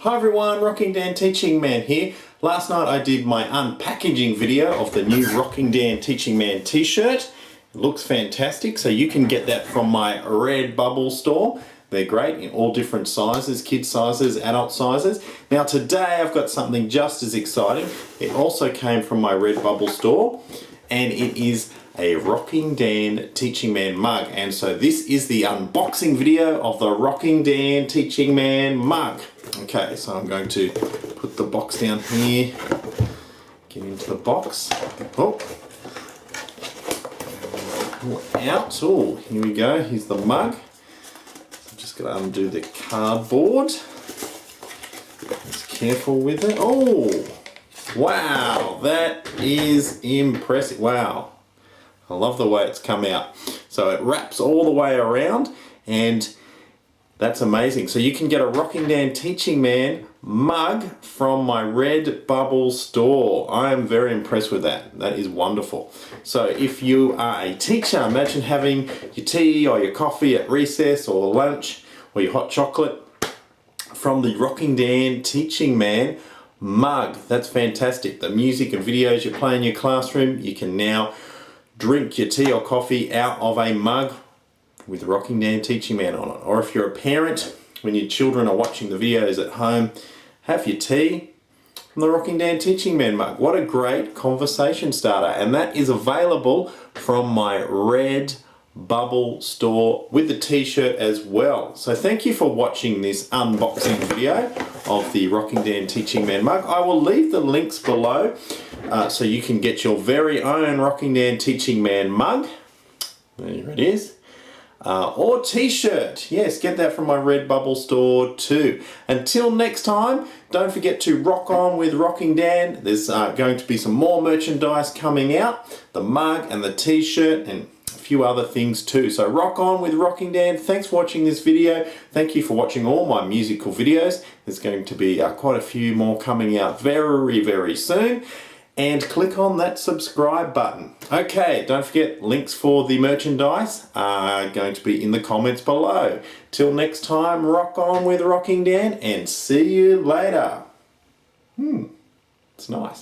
Hi everyone, Rocking Dan Teaching Man here. Last night I did my unpackaging video of the new Rocking Dan Teaching Man t-shirt. It looks fantastic, so you can get that from my Redbubble store. They're great in all different sizes, kid sizes, adult sizes. Now today I've got something just as exciting. It also came from my Redbubble store and it is a Rocking Dan Teaching Man mug. And so this is the unboxing video of the Rocking Dan Teaching Man mug. Okay, so I'm going to put the box down here, get into the box. Oh, pull it out. Oh, here we go. Here's the mug. I'm just going to undo the cardboard. Just careful with it. Oh, wow, that is impressive. Wow, I love the way it's come out. So it wraps all the way around and that's amazing. So you can get a Rocking Dan Teaching Man mug from my Redbubble store. I am very impressed with that. That is wonderful. So if you are a teacher, imagine having your tea or your coffee at recess or lunch or your hot chocolate from the Rocking Dan Teaching Man mug. That's fantastic. The music and videos you play in your classroom, you can now drink your tea or coffee out of a mug with Rocking Dan Teaching Man on it. Or if you're a parent, when your children are watching the videos at home, have your tea from the Rocking Dan Teaching Man mug. What a great conversation starter. And that is available from my Redbubble store with the t-shirt as well. So thank you for watching this unboxing video of the Rocking Dan Teaching Man mug. I will leave the links below so you can get your very own Rocking Dan Teaching Man mug. There it is. Or t-shirt. Yes, get that from my Redbubble store too. Until next time, don't forget to rock on with Rocking Dan. There's going to be some more merchandise coming out. The mug and the t-shirt and a few other things too. So rock on with Rocking Dan. Thanks for watching this video. Thank you for watching all my musical videos. There's going to be quite a few more coming out very, very soon. And click on that subscribe button. Okay, don't forget links for the merchandise are going to be in the comments below. Till next time, rock on with Rocking Dan and see you later. It's nice.